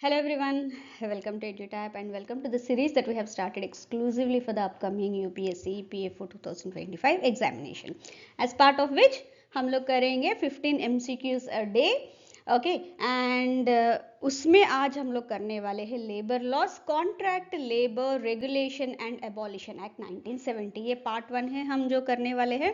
Hello everyone, welcome to EduTap and welcome to the series that we have started exclusively for the upcoming UPSC PFO 2025 examination. As part of which हम लोग करेंगे 15 MCQs a day. Okay and उसमें आज हम लोग करने वाले हैं labour laws, contract labour regulation and abolition act 1970. ये पार्ट 1 है हम जो करने वाले हैं.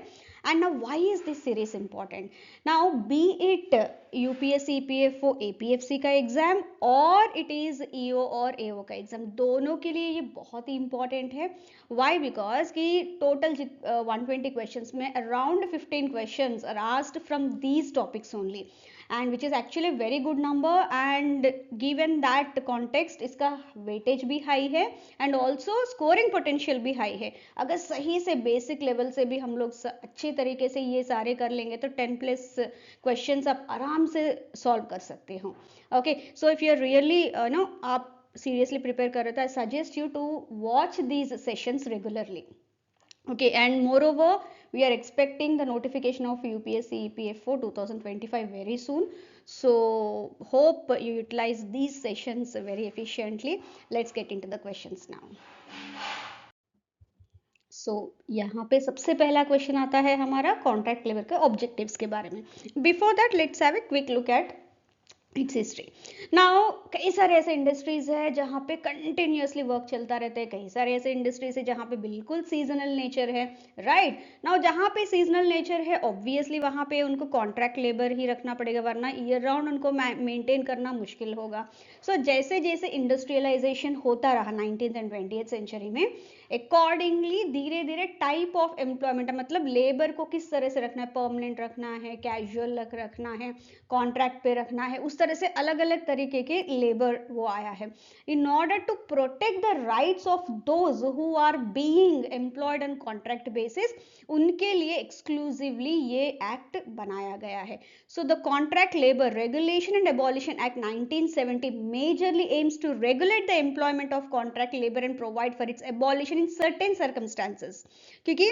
And now why is this series important? Now be it UPSC PFO APFC का एग्जाम और इट इज ईओ और एओ का एग्जाम, दोनों के लिए ये बहुत ही इंपॉर्टेंट है. व्हाई? बिकॉज कि टोटल 120 क्वेश्चंस में around 15 questions are asked from these topics only, and which is actually a very good number, and given that context इसका weightage भी high है and also scoring potential भी high है. अगर सही से basic level से भी हम लोग अच्छे तरीके से ये सारे कर लेंगे तो 10+ questions आप आराम से solve कर सकते हो. Okay, so if you are really आप seriously prepare कर रहे हो तो I suggest you to watch these sessions regularly. Okay, and moreover we are expecting the notification of UPSC EPFO 2025 very soon, so hope you utilize these sessions very efficiently. Let's get into the questions now. So यहाँ पे सबसे पहला question आता है हमारा contract labour के objectives के बारे में. Before that let's have a quick look at its history. Now कई सारे ऐसे इंडस्ट्रीज है जहाँ पे कंटिन्यूसली वर्क चलता रहता है, कई सारे ऐसे इंडस्ट्रीज है जहाँ पे बिल्कुल सीजनल नेचर है. राइट नाउ जहाँ पे सीजनल नेचर है ऑब्वियसली वहाँ पे उनको कॉन्ट्रैक्ट लेबर ही रखना पड़ेगा, वरना ईयर राउंड उनको मेंटेन करना मुश्किल होगा. सो जैसे जैसे इंडस्ट्रियलाइजेशन होता रहा 19th एंड 20th सेंचुरी में, अकॉर्डिंगली धीरे धीरे टाइप ऑफ एम्प्लॉयमेंट, मतलब लेबर को किस तरह से रखना है, परमानेंट रखना है, कैजुअल रखना है, कॉन्ट्रैक्ट पे रखना है, उस तरह से अलग अलग तरीके के लेबर वो आया है. In order to protect the rights of those who are being employed on contract basis, उनके लिए एक्सक्लूसिवली ये एक्ट बनाया गया है. So the contract labour regulation and abolition act 1970 majorly aims to regulate the employment of contract labour and provide for its abolition in certain circumstances. क्योंकि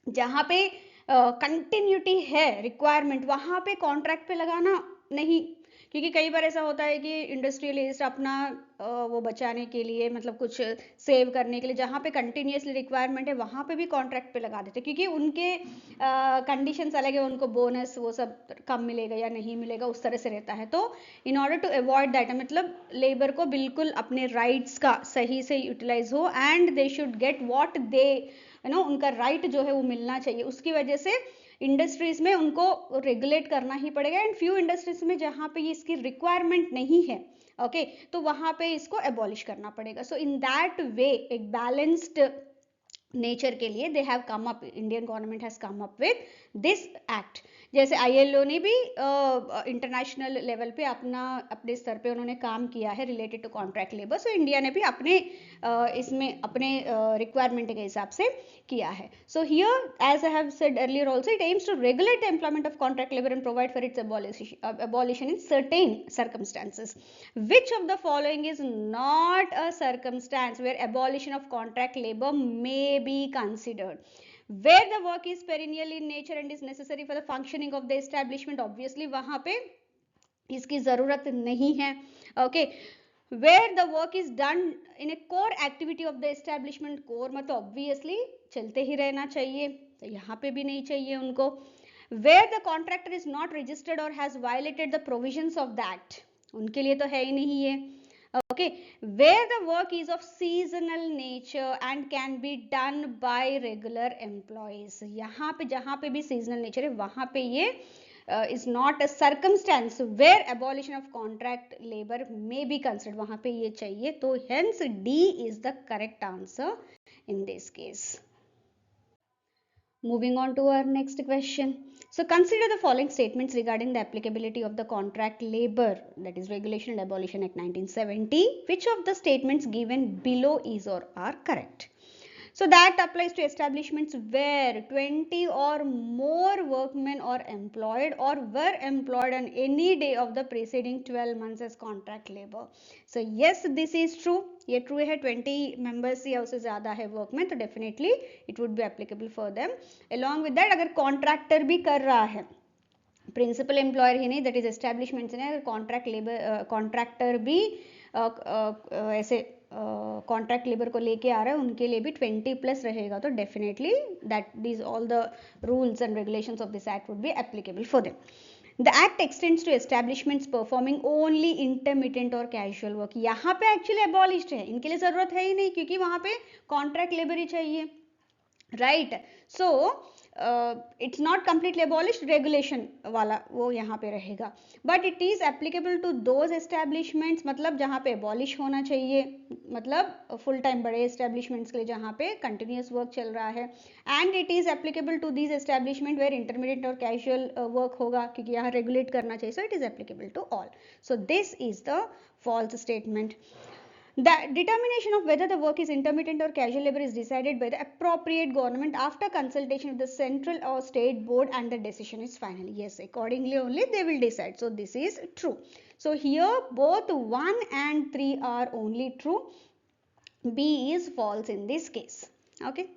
जहां पे continuity है रिक्वायरमेंट, वहां पे कॉन्ट्रैक्ट पे लगाना नहीं, क्योंकि कई बार ऐसा होता है कि इंडस्ट्रियलिस्ट अपना वो बचाने के लिए, मतलब कुछ सेव करने के लिए, जहाँ पे कंटिन्यूसली रिक्वायरमेंट है वहाँ पे भी कॉन्ट्रैक्ट पे लगा देते, क्योंकि उनके कंडीशंस अलग है, उनको बोनस वो सब कम मिलेगा या नहीं मिलेगा, उस तरह से रहता है. तो in order to avoid that, मतलब लेबर को बिल्कुल अपने राइट्स का सही से यूटिलाइज हो and they should get what they उनका राइट जो है वो मिलना चाहिए, उसकी वजह से इंडस्ट्रीज में उनको रेगुलेट करना ही पड़ेगा. एंड फ्यू इंडस्ट्रीज में जहां पे इसकी रिक्वायरमेंट नहीं है, ओके, तो वहां पे इसको एबॉलिश करना पड़ेगा. सो इन दैट वे एक बैलेंस्ड नेचर के लिए they have come up, Indian government has come up with this act. जैसे आईएलओ ने भी इंटरनेशनल लेवल पे अपने स्तर पे उन्होंने काम किया है related to contract labour, so India ने भी अपने इसमें अपने रिक्वायरमेंट के हिसाब से किया है. So here as I have said earlier also, it aims to regulate the employment of contract labour and provide for its abolition in certain circumstances. Which of the following is not a circumstance where abolition of contract labor may be considered? Where the work is perennial in nature and is necessary for the functioning of the establishment, obviously वहां पे इसकी जरूरत नहीं है. Okay, where the work is done in a core activity of the establishment, core मतलब obviously चलते ही रहना चाहिए, तो यहाँ पे भी नहीं चाहिए उनको. where the contractor is not registered or has violated the provisions of the act, उनके लिए तो है ही नहीं ये. okay, where the work is of seasonal nature and can be done by regular employees, यहाँ पे जहाँ पे भी seasonal nature है वहाँ पे ये is not a circumstance where abolition of contract labor may be considered, वहाँ पे ये चाहिए. तो hence D is the correct answer in this case. Moving on to our next question. So consider the following statements regarding the applicability of the Contract Labor, that is Regulation and Abolition Act 1970. Which of the statements given below is or are correct? So that applies to establishments where 20 or more workmen are employed or were employed on any day of the preceding 12 months as contract labor. So yes, this is true. ये true है, 20 members या उससे ज़्यादा है workmen, तो definitely it would be applicable for them. Along with that, अगर contractor भी कर रहा है प्रिंसिपल एम्प्लॉयर ही नहीं, दैट इज एस्टेब्लिशमेंट्स ने अगर कॉन्ट्रैक्ट लेबर कॉन्ट्रैक्टर भी ऐसे कॉन्ट्रैक्ट लेबर को लेके आ रहा है, उनके लिए भी 20+ रहेगा, तो definitely that these all the rules and regulations of this act would be applicable for them. The act extends to establishments performing only intermittent or casual work. यहाँ पे एक्चुअली abolished है, इनके लिए जरूरत है ही नहीं क्योंकि वहां पे कॉन्ट्रैक्ट लेबर ही चाहिए, right. So it's not completely abolished, regulation वाला वो यहाँ पे रहेगा. But it is applicable to those establishments, मतलब जहाँ पे अबॉलिश होना चाहिए, मतलब फुल टाइम बड़े एस्टेब्लिशमेंट्स के लिए जहाँ पे कंटिन्यूस वर्क चल रहा है. And it is applicable to these establishment where intermediate और कैजुअल वर्क होगा, क्योंकि यहाँ रेगुलेट करना चाहिए. So it is applicable to all. So this is the false statement. The determination of whether the work is intermittent or casual labor is decided by the appropriate government after consultation with the central or state board, and the decision is final. Yes, accordingly only they will decide. So this is true. So here both 1 and 3 are only true. B is false in this case. Okay.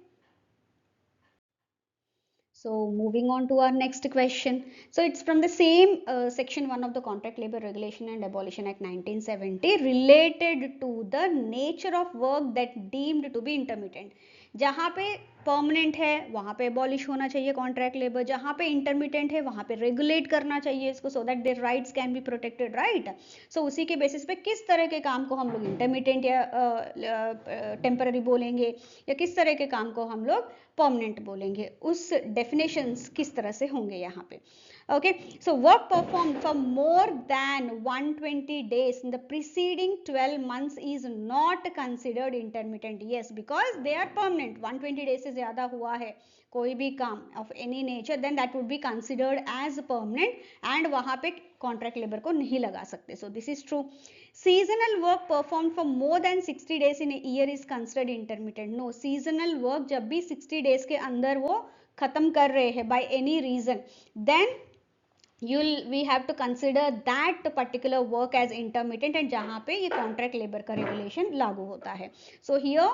So moving on to our next question. So it's from the same section 1 of the Contract Labor Regulation and Abolition Act 1970, related to the nature of work that deemed to be intermittent. जहाँ पे permanent है वहाँ पे abolish होना चाहिए contract labour, जहाँ पे intermediate है वहाँ पे रेगुलेट करना चाहिए इसको, so that their rights can be protected, right. So उसी के बेसिस पे किस तरह के काम को हम लोग इंटरमीडिएट या टेम्पररी बोलेंगे, या किस तरह के काम को हम लोग परमानेंट बोलेंगे, उस डेफिनेशंस किस तरह से होंगे यहाँ पे. Okay, so work performed for more than 120 days in the preceding 12 months is not considered intermittent. Yes, because they are permanent. 120 days से ज़्यादा हुआ है कोई भी काम of any nature, then that would be considered as permanent, and वहाँ पे contract labor को नहीं लगा सकते. So this is true. Seasonal work performed for more than 60 days in a year is considered intermittent. No, seasonal work जब भी 60 days के अंदर वो खत्म कर रहे हैं by any reason, then we have to consider that particular work as intermittent, and जहाँ पे ये contract labor का regulation लागू होता है. So here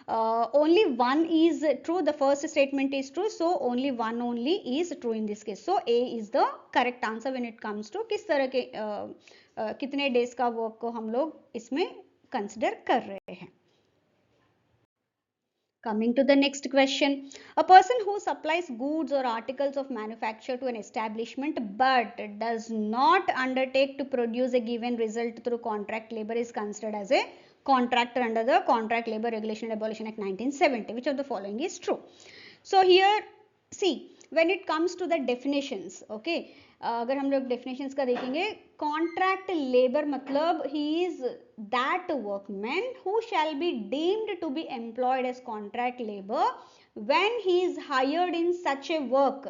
only one is true, the first statement is true, so only one only is true in this case. So A is the correct answer when it comes to किस तरह के कितने days का work को हम लोग इसमें consider कर रहे हैं. Coming to the next question. A person who supplies goods or articles of manufacture to an establishment but does not undertake to produce a given result through contract labor is considered as a contractor under the Contract Labor Regulation and Abolition Act 1970. Which of the following is true? So here, see, when it comes to the definitions, okay, अगर हम लोग definitions का देखेंगे, contract labor मतलब he is that workman who shall be deemed to be employed as contract labor when he is hired in such a work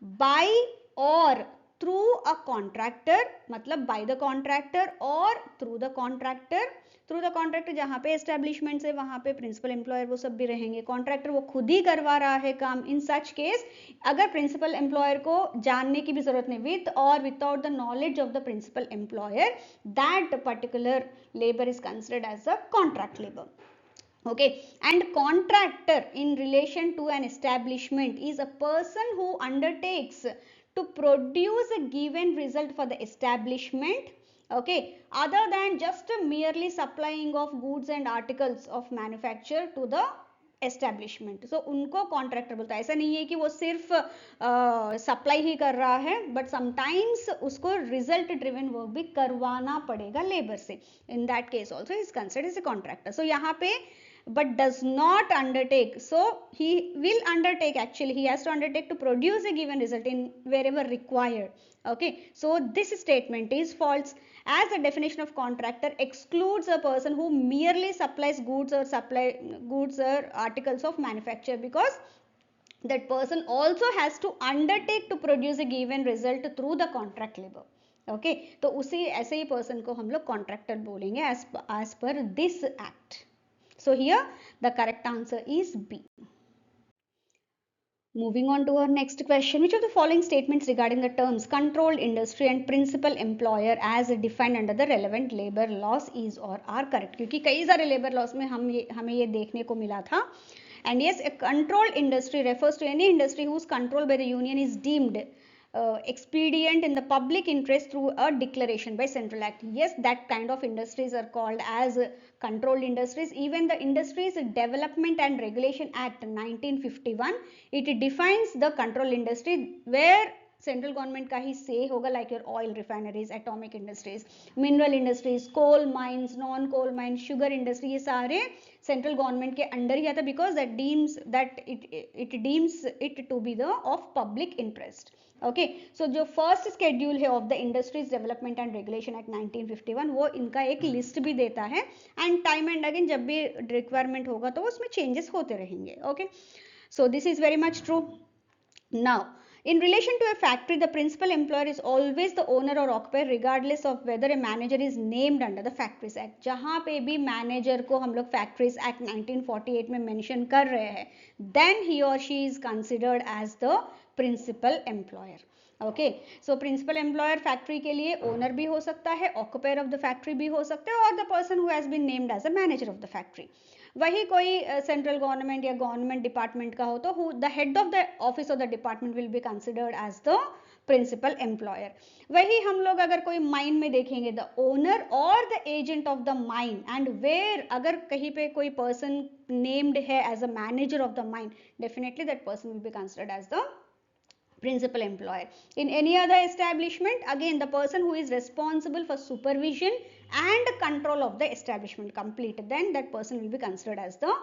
by or through a contractor, मतलब by the contractor or through the contractor. Through the contractor जहाँ पे establishment है वहाँ पे principal employer वो सब भी रहेंगे, कॉन्ट्रैक्टर वो खुद ही करवा रहा है काम. इन सच केस अगर प्रिंसिपल एम्प्लॉयर को जानने की भी जरूरत नहीं, विथ और without the knowledge of the principal employer, that particular labour is considered as a contract labour. Okay, and contractor in relation to an establishment is a person who undertakes to produce a given result for the establishment, okay, other than just merely supplying of goods and articles of manufacture to the establishment. So उनको contractor बोलता है. ऐसा नहीं है कि वो सिर्फ supply ही कर रहा है, बट समटाइम्स उसको रिजल्ट ड्रिवन वर्क भी करवाना पड़ेगा लेबर से. In that case also is considered as a contractor. So यहाँ पे but does not undertake, so he will undertake, actually he has to undertake to produce a given result in wherever required. Okay, so this statement is false, as the definition of contractor excludes a person who merely supplies goods or articles of manufacture, because that person also has to undertake to produce a given result through the contract labor. Okay, तो उसी ऐसे ही person को हम लोग contractor बोलेंगे as per this act. So here the correct answer is B. Moving on to our next question. Which of the following statements regarding the terms controlled industry and principal employer as defined under the relevant labor laws is or are correct? क्योंकि कई सारे labor laws में हमें ये देखने को मिला था. And yes, a controlled industry refers to any industry whose control by the union is deemed expedient in the public interest through a declaration by central act. Yes, that kind of industries are called as controlled industries. Even the Industries Development and Regulation Act 1951, it defines the control industry where central government का ही से होगा, like your oil refineries, atomic industries, mineral industries, coal mines, non coal mines, sugar industry, ये सारे central government के under ही आता, because that it deems it to be the of public interest. Okay, so जो first schedule है of the industries development and regulation act 1951, वो इनका एक लिस्ट भी देता है, एंड टाइम एंड अगेन जब भी रिक्वायरमेंट होगा तो उसमें चेंजेस होते रहेंगे. Okay, so this is very much true. Now, in relation to a factory, the principal employer is always the owner or occupier regardless of whether a manager is named under the Factories Act. जहाँ पे भी manager को हम लोग Factories Act 1948 में mention कर रहे हैं, then he or she is considered as the principal employer. Okay, so principal employer factory के लिए ओनर भी हो सकता है, ऑक्यूपायर ऑफ द फैक्ट्री भी हो सकते हैं, और the person who has been named as a manager of the factory. वही कोई सेंट्रल गवर्नमेंट या गवर्नमेंट डिपार्टमेंट का हो तो the head of the office of the department will be considered as the principal employer. वही हम लोग अगर कोई माइन में देखेंगे, द ओनर और the agent of the mine, and where अगर कहीं पे कोई पर्सन नेम्ड है as a manager of the mine, definitely that person will be considered as the principal employer. In any other establishment, again the person who is responsible for supervision and control of the establishment complete, then that person will be considered as the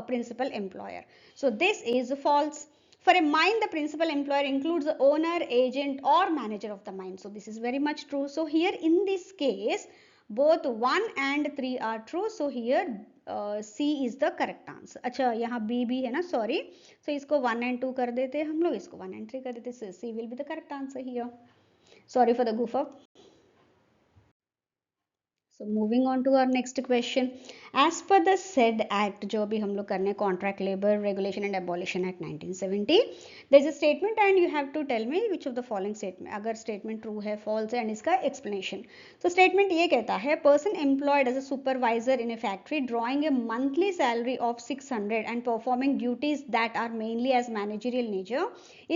principal employer. So this is false. For a mine, the principal employer includes the owner, agent or manager of the mine. So this is very much true. So here in this case, both 1 and 3 are true. So here C is the correct answer. अच्छा, यहाँ B भी है ना, sorry. So इसको 1 and 2 कर देते हैं हम लोग, इसको 1 and 3 कर देते हैं. C will be the correct answer here. Sorry for the goof up. So moving on to our next question. As per the said act, जो अभी हम लोग करने Contract Labor Regulation and Abolition Act 1970, there is a statement and you have to tell me which of the following statement, अगर statement true है, false है, and इसका explanation. So statement ये कहता है, person employed as a supervisor in a factory drawing a monthly salary of 600 and performing duties that are mainly as managerial nature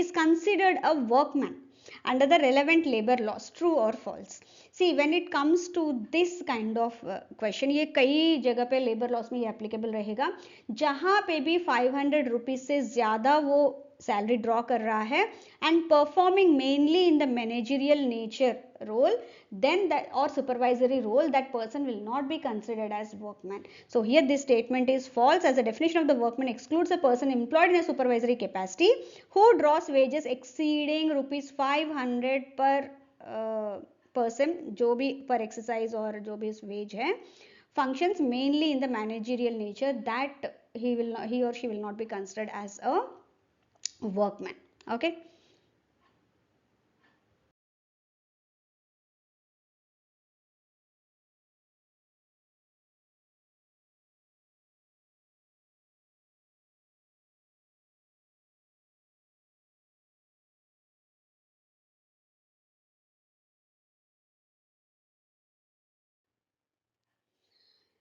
is considered a workman under the relevant labor laws. True or false? See, when it comes to this kind of question, ये कई जगह पे labour laws में ये applicable रहेगा, जहाँ पे भी 500 रुपीज से ज़्यादा वो सैलरी ड्रॉ कर रहा है and performing mainly in the managerial nature role, then that or supervisory role, that person will not be considered as workman. So here this statement is false, as the definition of the workman excludes a person employed in a supervisory capacity who draws wages exceeding rupees 500 per person, जो भी per exercise और जो भी wage है, functions mainly in the managerial nature, that he or she will not be considered as a workman. Okay.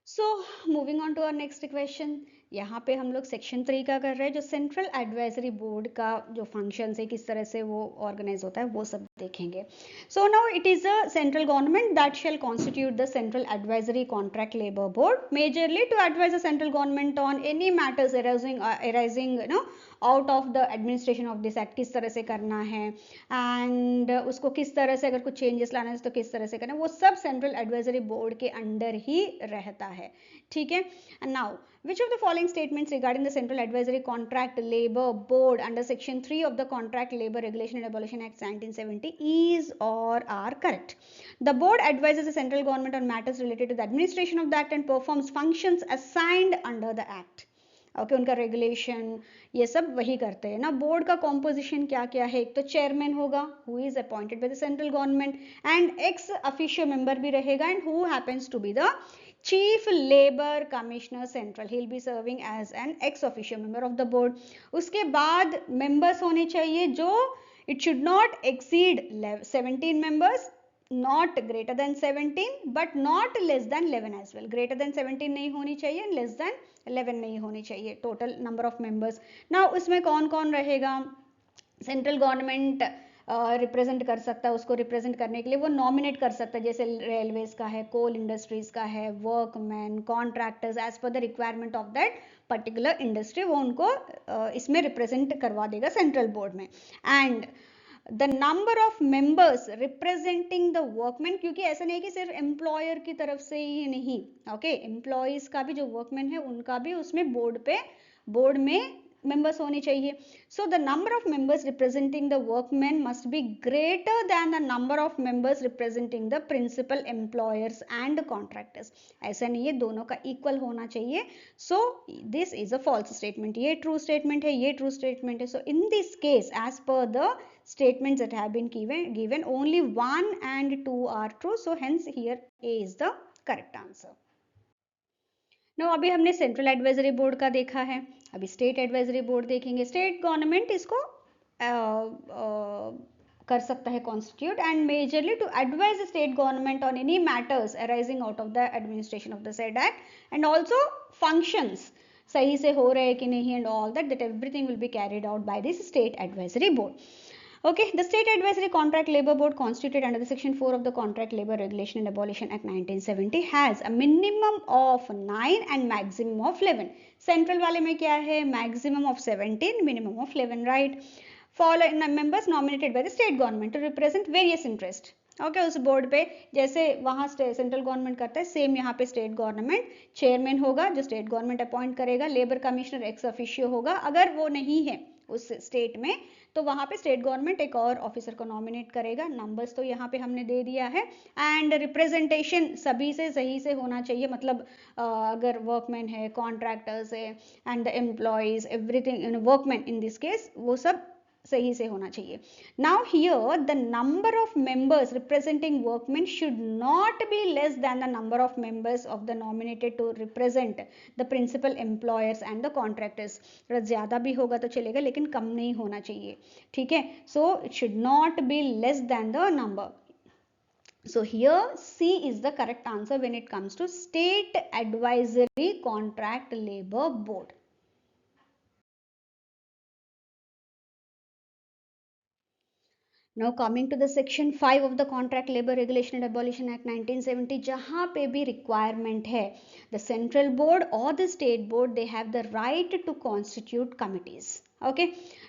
So moving on to our next question. यहाँ पे हम लोग सेक्शन 3 का कर रहे हैं, जो सेंट्रल एडवाइजरी बोर्ड का जो फंक्शन है, किस तरह से वो ऑर्गेनाइज होता है, वो सब देखेंगे. So now it is a central government that shall constitute the central advisory contract labour board majorly to advise the central government on any matters arising out of the administration of this act. किस तरह से करना है and उसको किस तरह से अगर कुछ चेंजेस लाना है तो किस तरह से करना है, वो सब सेंट्रल एडवाइजरी बोर्ड के अंडर ही रहता है. ठीक है. And now which of the following statements regarding the central advisory contract labor board under section 3 of the Contract Labor Regulation and Abolition Act 1970 is or are correct? The board advises the central government on matters related to the administration of the act and performs functions assigned under the act. Okay, उनका regulation ये सब वही करते हैं ना. Board का composition क्या क्या है, एक तो चेयरमैन होगा who is appointed by the central government and ex officio member भी रहेगा, and who happens to be the Chief Labor Commissioner Central. He'll be serving as an ex officio member of the board. उसके बाद members होने चाहिए जो it should not exceed 17 members, not greater than 17 but not less than 11 as well. Greater than 17 नहीं होनी चाहिए and less than 11 नहीं होनी चाहिए. Total number of members. Now उसमें कौन कौन रहेगा? सेंट्रल गवर्नमेंट रिप्रेजेंट कर सकता है, उसको रिप्रेजेंट करने के लिए वो नॉमिनेट कर सकता है, जैसे रेलवेज का है, कोल इंडस्ट्रीज का है, workman, contractors, as per the requirement of that particular industry, वो उनको इसमें रिप्रेजेंट करवा देगा सेंट्रल बोर्ड में. And the number of members representing the workman, क्योंकि ऐसा नहीं है कि सिर्फ एम्प्लॉयर की तरफ से ही नहीं, ओके, एम्प्लॉयज का भी, जो वर्कमैन है उनका भी उसमें बोर्ड में members होने चाहिए. So the number of members representing the workmen must be greater than the number of members representing the principal employers and contractors. ऐसा नहीं है, दोनों का equal होना चाहिए. So this is a false statement. ये true statement है, ये true statement है. So in this case, as per the statements that have been given only 1 and 2 are true. So hence here A is the correct answer. No, अभी हमने central advisory board का देखा है, अभी state advisory board देखेंगे. State government इसको कर सकता है constitute and majorly to advise state government on any matters arising out of the administration of the said act and also functions सही से हो रहे हैं कि नहीं and all that everything will be carried out by this state advisory board. Okay, the State Advisory Contract Labour Board, constituted under the Section 4 of the Contract Labour Regulation and Abolition Act 1970, has a minimum of 9 and maximum of 11. Central वाले में क्या है? Maximum of 17, minimum of 11, right? Following members nominated by the state government to represent various interests. Okay, उस board पे जैसे वहाँ central government करता है, सेम यहाँ पे स्टेट गवर्नमेंट चेयरमैन होगा जो स्टेट गवर्नमेंट अपॉइंट करेगा, लेबर कमिश्नर एक्स ऑफिशियो होगा. अगर वो नहीं है उस स्टेट में तो वहाँ पे स्टेट गवर्नमेंट एक और ऑफिसर को नॉमिनेट करेगा. नंबर्स तो यहाँ पे हमने दे दिया है. एंड रिप्रेजेंटेशन सभी से सही से होना चाहिए, मतलब अगर वर्कमैन है, कॉन्ट्रैक्टर्स है and the employees, everything, workman in this case, वो सब सही से होना चाहिए. Now here the number of members representing workman should not be less than the number of members of the nominated to represent the principal employers and the contractors. थोड़ा ज्यादा भी होगा तो चलेगा लेकिन कम नहीं होना चाहिए, ठीक है. So it should not be less than the number. So here C is the correct answer when it comes to State Advisory Contract Labour Board. Now coming to the section 5 of the Contract Labour Regulation and Abolition Act 1970, जहाँ पे भी requirement है, the central board or the state board, they have the right to constitute committees. Okay,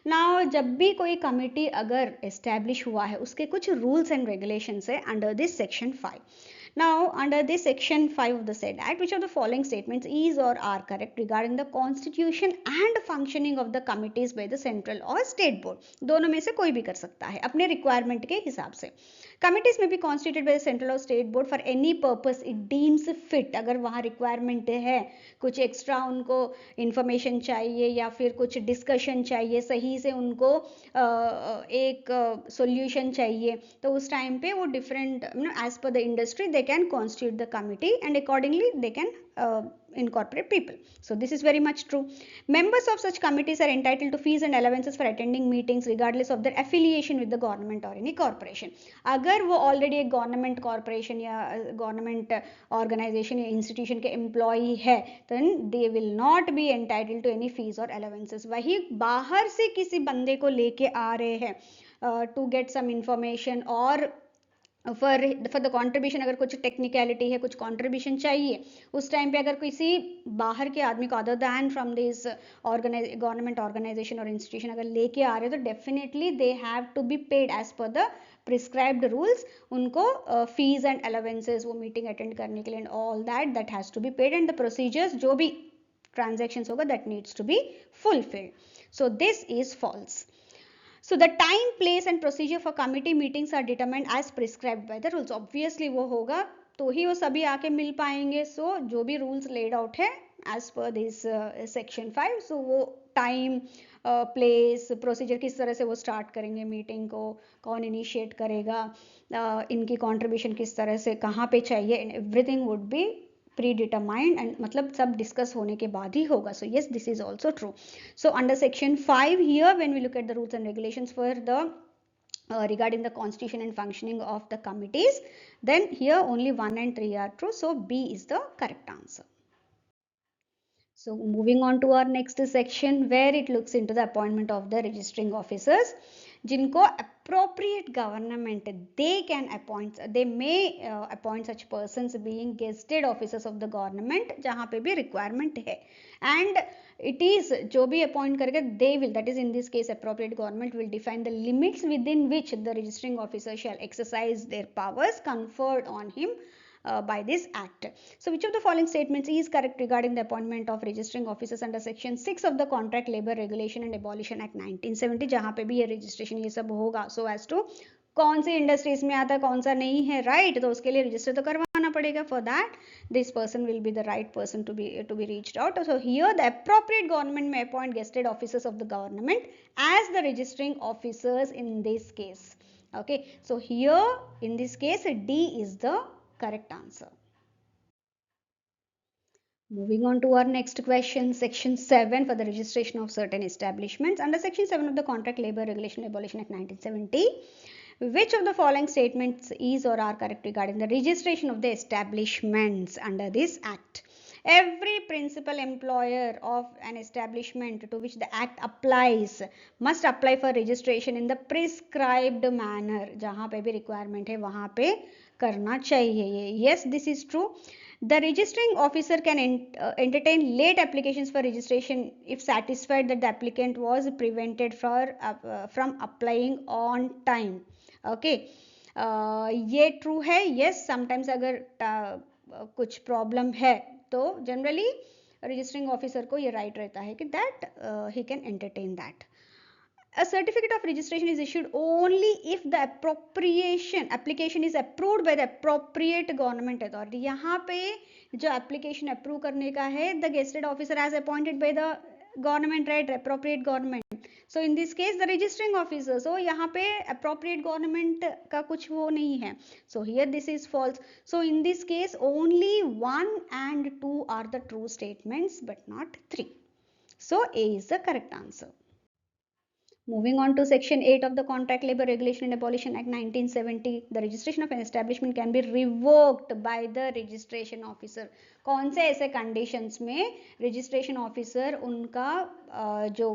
now जब भी कोई committee अगर establish हुआ है उसके कुछ रूल्स एंड रेगुलेशंस है under this section 5. Now, under this section 5 of the said act, which of the following statements is or are correct regarding the constitution and functioning of the committees by the central or state board? दोनों में से कोई भी कर सकता है अपने requirement के हिसाब से. Committees may be constituted by the central or state board for any purpose it deems fit. अगर वहाँ रिक्वायरमेंट है, कुछ एक्स्ट्रा उनको इंफॉर्मेशन चाहिए या फिर कुछ डिस्कशन चाहिए, सही से उनको एक सॉल्यूशन चाहिए, तो उस टाइम पे वो different as per the industry they can constitute the committee and accordingly they can incorporate people. So this is very much true. Members of such committees are entitled to fees and allowances for attending meetings regardless of their affiliation with the government or any corporation. अगर वो already एक government corporation या government organization या institution के employee है, then they will not be entitled to any fees or allowances. वही बाहर से किसी बंदे को लेके आ रहे हैं to get some information और फॉर द कॉन्ट्रीब्यूशन, अगर कुछ टेक्निकलिटी है, कुछ कॉन्ट्रीब्यूशन चाहिए, उस टाइम पे अगर किसी बाहर के आदमी को other than from this government organisation और इंस्टीट्यूशन अगर लेके आ रहे हैं तो definitely they have to be paid as per the prescribed rules. उनको फीस एंड अलावेंसेज वो मीटिंग अटेंड करने के लिए and all that has to be paid and the procedures जो भी ट्रांजेक्शंस होगा that needs to be fulfilled. So this is false. So the time, place and procedure for committee meetings are determined as prescribed by the rules. Obviously वो होगा तो ही वो सभी आके मिल पाएंगे. So जो भी rules laid out है as per this section 5, so वो time, place, procedure किस तरह से वो start करेंगे मीटिंग को, कौन इनिशिएट करेगा, इनकी contribution किस तरह से कहाँ पे चाहिए, and everything would be predetermined and मतलब सब डिस्कस होने के बाद ही होगा. So yes, this is also true. So under section 5 here, when we look at the rules and regulations for the regarding the constitution and functioning of the committees, then here only 1 and 3 are true. So B is the correct answer. So moving on to our next section where it looks into the appointment of the registering officers. जिनको appropriate government they may appoint such persons being gazetted officers of the government, जहाँ पे भी requirement है, and it is जो भी appoint करेगा they will, that is in this case appropriate government will define the limits within which the registering officer shall exercise their powers conferred on him by this act. So which of the following statements is correct regarding the appointment of registering officers under section 6 of the Contract Labor Regulation and Abolition Act 1970, जहाँ पे भी ये registration ये सब होगा so as to कौन सी industries में आता है कौन सा नहीं है, राइट, तो उसके लिए रजिस्टर तो करवाना पड़ेगा. For that this person will be the right person to be reached out. So here the appropriate government में appoint gazetted officers of the government as the registering officers in this case. Okay, so here in this case D is the correct answer. Moving on to our next question, section 7 for the registration of certain establishments. Under section 7 of the Contract Labor Regulation and Abolition Act 1970, which of the following statements is or are correct regarding the registration of the establishments under this act? Every principal employer of an establishment to which the act applies must apply for registration in the prescribed manner. जहाँ पे भी requirement है वहाँ पे करना चाहिए. Yes, this is true. The registering officer can entertain late applications for registration if satisfied that the applicant was prevented from applying on time. Okay, ये true है. Yes, sometimes अगर कुछ problem है तो जनरली रजिस्टरिंग ऑफिसर को ये right रहता है कि that he can entertain that. A certificate of registration is issued only if the application is approved by the appropriate government authority. यहाँ पे जो application approve करने का है, the gazetted officer as appointed by the government, right, appropriate government. So in this case the registering officer, so यहाँ पे appropriate government का कुछ वो नहीं है. So here this is false. So in this case only 1 and 2 are the true statements but not 3. So A is the correct answer. Moving on to section 8 of the Contract Labor Regulation and Abolition Act 1970, the registration of an establishment can be revoked by the registration officer. कौन से ऐसे conditions में registration officer उनका जो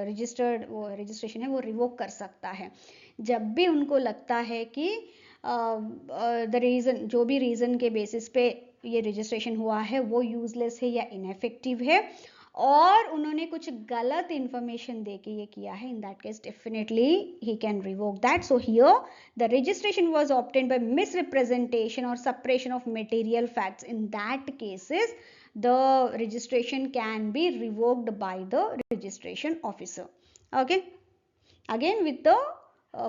registered वो registration है वो revoke कर सकता है? जब भी उनको लगता है कि the reason, जो भी reason के basis पे ये registration हुआ है वो useless है या ineffective है और उन्होंने कुछ गलत इंफॉर्मेशन देके ये किया है, in that case definitely he can revoke that. So here the registration was obtained by misrepresentation or suppression of material facts. In that cases the registration can be revoked by the registration officer. Okay, again with the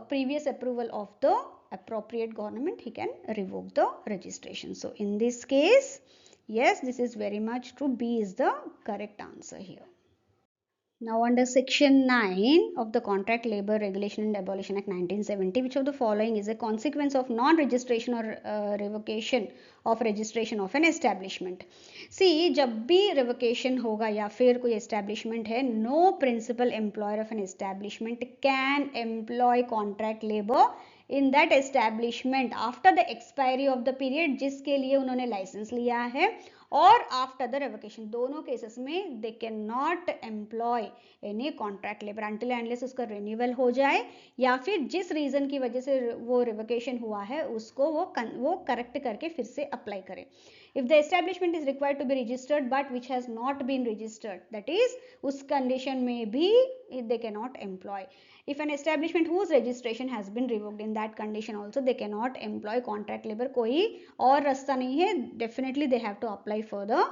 previous approval of the appropriate government he can revoke the registration. So in this case, yes, this is very much true. B is the correct answer here. Now under section 9 of the Contract Labor Regulation and Abolition Act 1970, which of the following is a consequence of non-registration or revocation of registration of an establishment? See, जब भी revocation होगा या फिर कोई establishment है, no principal employer of an establishment can employ contract labor in that establishment after the expiry of the period जिसके लिए उन्होंने license लिया है और आफ्टर द रेवोकेशन. दोनों केसेस में they can not employ any contract labour until and unless उसका renewal हो जाए या फिर जिस रीजन की वजह से वो रेवोकेशन हुआ है उसको वो करेक्ट करके फिर से अप्लाई करें. If the establishment is required to be registered but which has not been registered, that is उस कंडीशन में भी they cannot employ. If an establishment whose registration has been revoked, in that condition also they cannot employ contract labor. कोई और रास्ता नहीं है, definitely they have to apply for the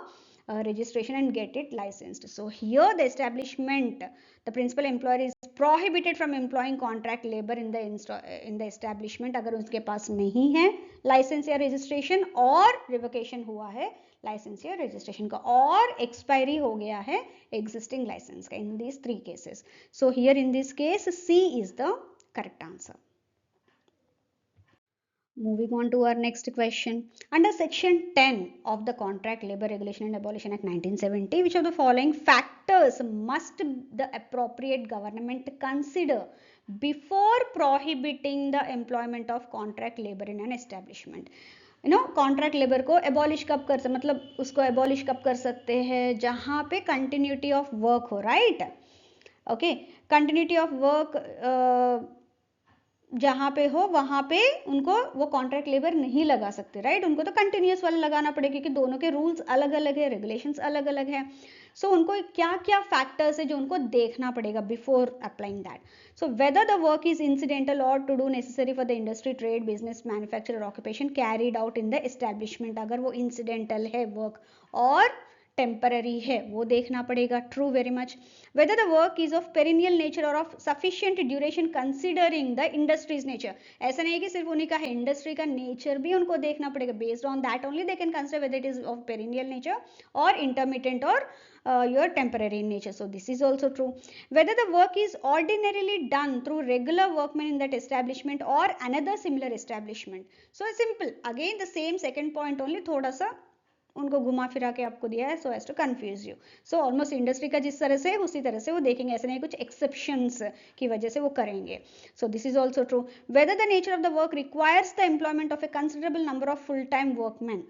registration and get it licensed. So here the establishment, the principal employer is prohibited from employing contract labor in the establishment अगर उसके पास नहीं है licence या रजिस्ट्रेशन और रिवोकेशन हुआ है licence या registration का और एक्सपायरी हो गया है एग्जिस्टिंग लाइसेंस का. In these 3 cases. So here in this case C is the correct answer. Moving on to our next question. Under section 10 of the Contract Labor Regulation and Abolition Act 1970, which of the following factors must the appropriate government consider before prohibiting the employment of contract labor in an establishment? Contract labour को abolish कब कर सकते, मतलब उसको abolish कब कर सकते हैं जहाँ पे कंटिन्यूटी ऑफ वर्क हो, right. Okay, continuity of work जहाँ पे हो वहाँ पे उनको वो कॉन्ट्रैक्ट लेबर नहीं लगा सकते, राइट? उनको तो कंटिन्यूस वाला लगाना पड़ेगा क्योंकि दोनों के रूल्स अलग अलग है, रेगुलेशंस अलग अलग है। सो उनको क्या क्या फैक्टर्स है जो उनको देखना पड़ेगा before applying that. So whether the work is incidental और to do necessary for the industry, trade, business, manufacture, occupation carried out in the establishment, अगर वो इंसिडेंटल है वर्क और टेम्पररी है वो देखना पड़ेगा. True, very much. Whether the work is of perennial nature or of sufficient duration considering the industry's nature. ऐसा नहीं है कि सिर्फ उन्हीं का है, इंडस्ट्री का नेचर भी उनको देखना पड़ेगा. Based on that only they can consider whether it is of perennial nature or intermittent or your temporary in nature. So this is also true. Whether the work is ordinarily done through regular workmen in that establishment or another similar establishment. So simple, again the same second point only, थोड़ा सा उनको घुमा फिरा के आपको दिया है so as to confuse you. So almost industry का जिस तरह से उसी तरह से वो देखेंगे, ऐसे नहीं कुछ एक्सेप्शंस की वजह से वो करेंगे. So this is also true. Whether the nature of the work requires the employment of a considerable number of full time workman.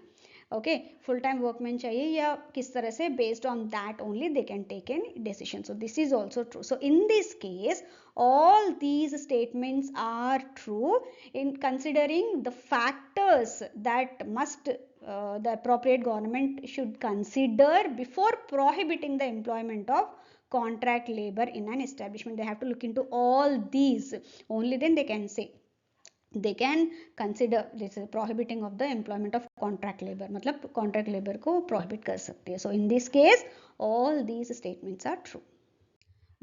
Okay, full time workman चाहिए या किस तरह से, based on that only they can take an decision. So this is also true. So in this case all these statements are true in considering the factors that must the appropriate government should consider before prohibiting the employment of contract labor in an establishment. They have to look into all these, only then they can say, they can consider this is prohibiting of the employment of contract labor, मतलब contract labor को prohibit कर सकती है. So in this case all these statements are true.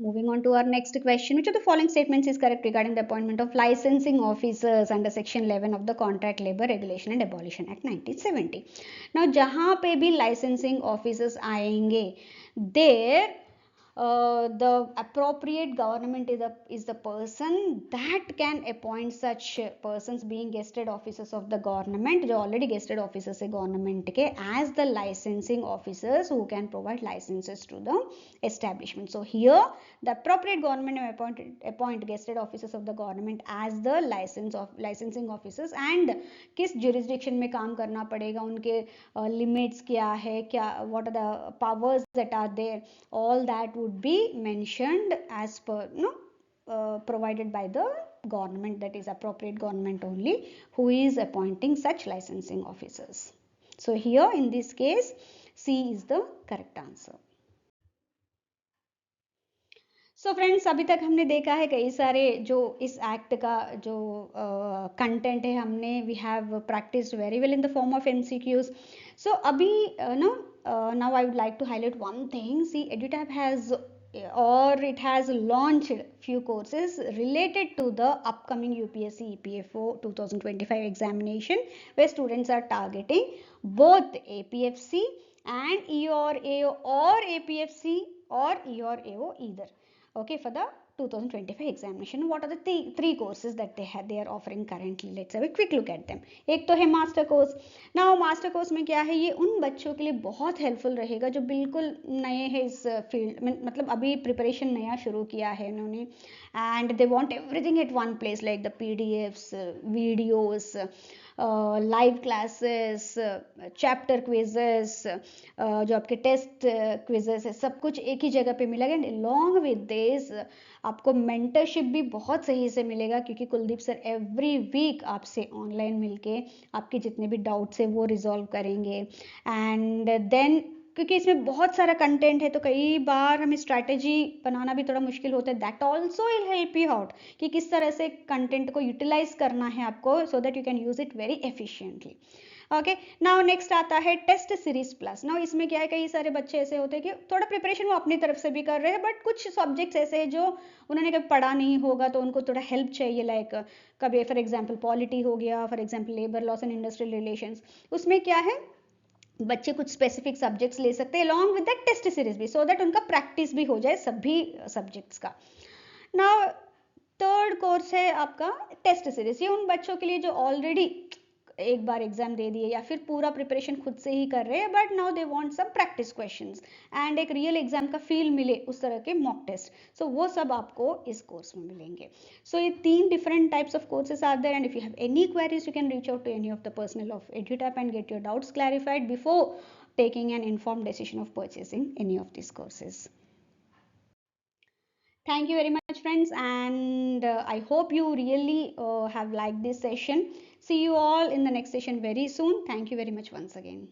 Moving on to our next question, which of the following statements is correct regarding the appointment of licensing officers under section 11 of the Contract Labor Regulation and Abolition Act 1970. Now जहाँ पे भी licensing officers आएंगे, there the appropriate government is the person that can appoint such persons being gazetted officers of the government, जो already gazetted officers है government के, as the licensing officers who can provide licenses to the establishment. So here the appropriate government may appoint gazetted officers of the government as the licensing officers, and किस jurisdiction में काम करना पड़ेगा, उनके limits क्या है, क्या what are the powers that are there, all that would be mentioned as per provided by the government, that is appropriate government only who is appointing such licensing officers. So here in this case C is the correct answer. So friends, अभी तक हमने देखा है कई सारे जो इस act का जो कंटेंट है, हमने we have practised very well in the form of MCQs. So अभी now I would like to highlight one thing. See, EduTap has or it has launched few courses related to the upcoming UPSC EPFO 2025 examination, where students are targeting both APFC and EOR-AO or APFC or EOR-AO either. Okay, for the 2025 examination, what are the three courses that they are offering currently? Let's have a quick look at them. एक तो है master course. Now master course में क्या है, ये उन बच्चों के लिए बहुत हेल्पफुल रहेगा जो बिल्कुल नए हैं इस फील्ड में, मतलब अभी प्रिपरेशन नया शुरू किया है इन्होंने, and they want everything at one place, like the PDFs, videos, live classes, chapter quizzes, जो आपके टेस्ट क्विजेस है, सब कुछ एक ही जगह पे मिलेगा. एंड अलॉन्ग विद दिस आपको मेंटरशिप भी बहुत सही से मिलेगा, क्योंकि कुलदीप सर एवरी वीक आपसे ऑनलाइन मिलके आपके जितने भी डाउट्स है वो रिजॉल्व करेंगे. एंड देन क्योंकि इसमें बहुत सारा कंटेंट है तो कई बार हमें स्ट्रैटेजी बनाना भी थोड़ा मुश्किल होता है. That also will help you out कि किस तरह से कंटेंट को यूटिलाइज करना है आपको, so that you can use it very efficiently. Okay, now next आता है टेस्ट सीरीज प्लस. नाउ इसमें क्या है, कई सारे बच्चे ऐसे होते हैं कि थोड़ा प्रिपरेशन वो अपनी तरफ से भी कर रहे हैं, बट कुछ सब्जेक्ट्स ऐसे हैं जो उन्होंने कभी पढ़ा नहीं होगा, तो उनको थोड़ा हेल्प चाहिए. लाइक कभी फॉर एग्जांपल पॉलिटी हो गया, for example labour laws and industrial relations. उसमें क्या है, बच्चे कुछ स्पेसिफिक सब्जेक्ट्स ले सकते हैं along with that test series भी, सो दैट उनका प्रैक्टिस भी हो जाए सभी सब्जेक्ट्स का. नाउ थर्ड कोर्स है आपका टेस्ट सीरीज. ये उन बच्चों के लिए जो ऑलरेडी एक बार एग्जाम दे दिए या फिर पूरा प्रिपरेशन खुद से ही कर रहे हैं, but now they want some practice questions and एक रियल एग्जाम का फील मिले, उस तरह के मॉक टेस्ट. सो वो सब आपको इस कोर्स में मिलेंगे. सो ये 3 different types of courses are there, and if you have any queries you can reach out to any of the personal of EduTap and get your doubts clarified before taking an informed decision of purchasing any of these courses. Thank you very much, friends, and I hope you really have liked this session. See you all in the next session very soon. Thank you very much once again.